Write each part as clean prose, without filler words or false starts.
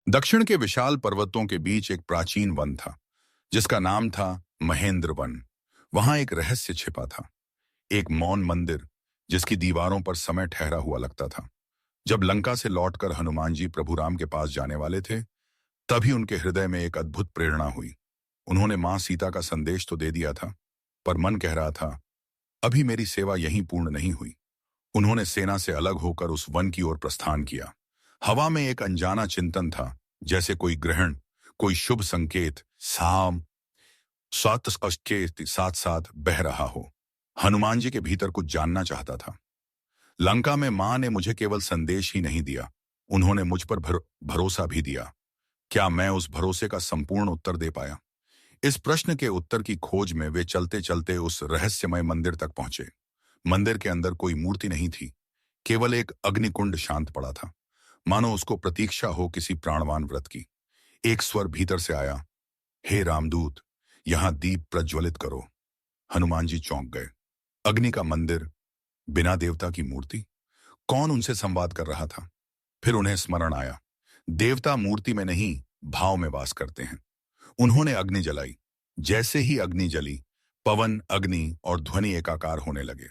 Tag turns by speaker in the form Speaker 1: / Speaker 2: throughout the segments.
Speaker 1: दक्षिण के विशाल पर्वतों के बीच एक प्राचीन वन था जिसका नाम था महेंद्र वन। वहां एक रहस्य छिपा था, एक मौन मंदिर जिसकी दीवारों पर समय ठहरा हुआ लगता था। जब लंका से लौटकर हनुमान जी प्रभु राम के पास जाने वाले थे, तभी उनके हृदय में एक अद्भुत प्रेरणा हुई। उन्होंने मां सीता का संदेश तो दे दिया था, पर मन कह रहा था, अभी मेरी सेवा यहीं पूर्ण नहीं हुई। उन्होंने सेना से अलग होकर उस वन की ओर प्रस्थान किया। हवा में एक अनजाना चिंतन था, जैसे कोई ग्रहण, कोई शुभ संकेत साम सात के साथ साथ बह रहा हो। हनुमान जी के भीतर कुछ जानना चाहता था। लंका में मां ने मुझे केवल संदेश ही नहीं दिया, उन्होंने मुझ पर भरोसा भी दिया। क्या मैं उस भरोसे का संपूर्ण उत्तर दे पाया? इस प्रश्न के उत्तर की खोज में वे चलते चलते उस रहस्यमय मंदिर तक पहुंचे। मंदिर के अंदर कोई मूर्ति नहीं थी, केवल एक अग्निकुंड शांत पड़ा था, मानो उसको प्रतीक्षा हो किसी प्राणवान व्रत की। एक स्वर भीतर से आया, हे रामदूत, यहां दीप प्रज्वलित करो। हनुमान जी चौंक गए। अग्नि का मंदिर, बिना देवता की मूर्ति, कौन उनसे संवाद कर रहा था? फिर उन्हें स्मरण आया, देवता मूर्ति में नहीं, भाव में वास करते हैं। उन्होंने अग्नि जलाई। जैसे ही अग्नि जली, पवन, अग्नि और ध्वनि एकाकार होने लगे।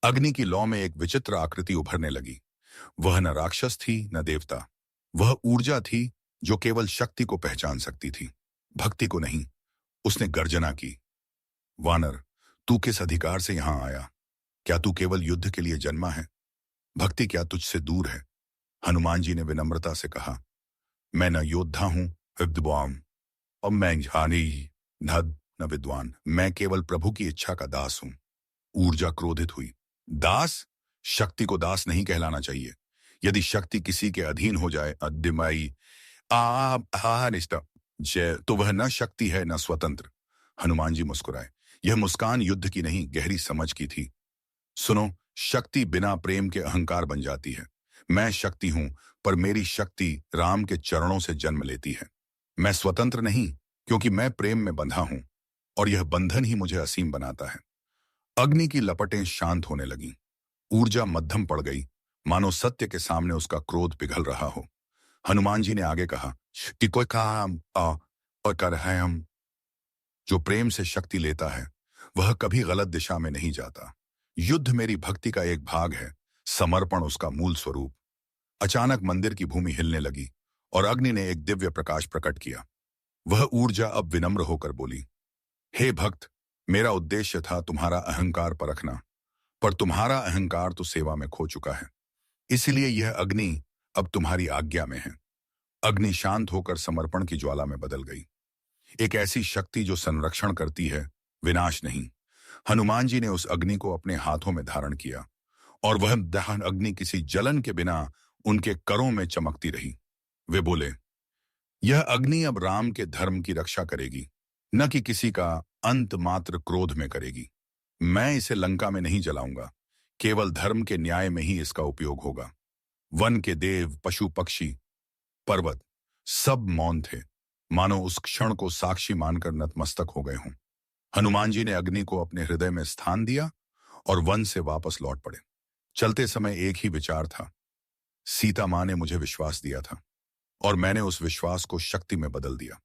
Speaker 1: अग्नि की लौ में एक विचित्र आकृति उभरने लगी। वह न राक्षस थी न देवता, वह ऊर्जा थी जो केवल शक्ति को पहचान सकती थी, भक्ति को नहीं। उसने गर्जना की, वानर, तू किस अधिकार से यहां आया? क्या तू केवल युद्ध के लिए जन्मा है? भक्ति क्या तुझसे दूर है? हनुमान जी ने विनम्रता से कहा, मैं न योद्धा हूं विद्वान, और मैं ज्ञानी न विद्वान, मैं केवल प्रभु की इच्छा का दास हूं। ऊर्जा क्रोधित हुई। दास? शक्ति को दास नहीं कहलाना चाहिए। यदि शक्ति किसी के अधीन हो जाए, अद्यमयी निष्ठा, जय, तो वह न शक्ति है न स्वतंत्र। हनुमान जी मुस्कुराए। यह मुस्कान युद्ध की नहीं, गहरी समझ की थी। सुनो, शक्ति बिना प्रेम के अहंकार बन जाती है। मैं शक्ति हूं, पर मेरी शक्ति राम के चरणों से जन्म लेती है। मैं स्वतंत्र नहीं, क्योंकि मैं प्रेम में बंधा हूं, और यह बंधन ही मुझे असीम बनाता है। अग्नि की लपटें शांत होने लगीं। ऊर्जा मध्यम पड़ गई, मानो सत्य के सामने उसका क्रोध पिघल रहा हो। हनुमान जी ने आगे कहा कि कोई काम और कर है हम। जो प्रेम से शक्ति लेता है, वह कभी गलत दिशा में नहीं जाता। युद्ध मेरी भक्ति का एक भाग है, समर्पण उसका मूल स्वरूप। अचानक मंदिर की भूमि हिलने लगी और अग्नि ने एक दिव्य प्रकाश प्रकट किया। वह ऊर्जा अब विनम्र होकर बोली, हे भक्त, मेरा उद्देश्य था तुम्हारा अहंकार परखना, पर तुम्हारा अहंकार तो सेवा में खो चुका है। इसलिए यह अग्नि अब तुम्हारी आज्ञा में है। अग्नि शांत होकर समर्पण की ज्वाला में बदल गई, एक ऐसी शक्ति जो संरक्षण करती है, विनाश नहीं। हनुमान जी ने उस अग्नि को अपने हाथों में धारण किया, और वह दहन अग्नि किसी जलन के बिना उनके करों में चमकती रही। वे बोले, यह अग्नि अब राम के धर्म की रक्षा करेगी, न कि किसी का अंत मात्र क्रोध में करेगी। मैं इसे लंका में नहीं जलाऊंगा, केवल धर्म के न्याय में ही इसका उपयोग होगा। वन के देव, पशु पक्षी, पर्वत, सब मौन थे, मानो उस क्षण को साक्षी मानकर नतमस्तक हो गए हों। हनुमान जी ने अग्नि को अपने हृदय में स्थान दिया और वन से वापस लौट पड़े। चलते समय एक ही विचार था, सीता मां ने मुझे विश्वास दिया था, और मैंने उस विश्वास को शक्ति में बदल दिया।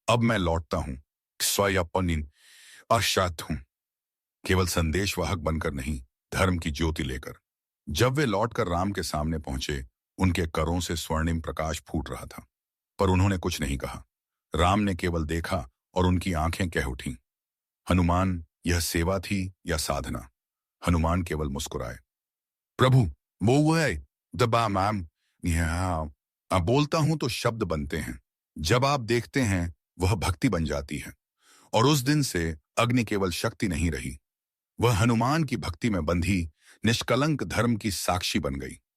Speaker 1: अब मैं लौटता हूं, स्वयं अशात हूं, केवल संदेशवाहक बनकर नहीं, धर्म की ज्योति लेकर। जब वे लौटकर राम के सामने पहुंचे, उनके करों से स्वर्णिम प्रकाश फूट रहा था, पर उन्होंने कुछ नहीं कहा। राम ने केवल देखा और उनकी आंखें कह उठीं, हनुमान, यह सेवा थी या साधना? हनुमान केवल मुस्कुराए। प्रभु, वो है दबा मैम, अब बोलता हूं तो शब्द बनते हैं, जब आप देखते हैं वह भक्ति बन जाती है। और उस दिन से अग्नि केवल शक्ति नहीं रही, वह हनुमान की भक्ति में बंधी निष्कलंक धर्म की साक्षी बन गई।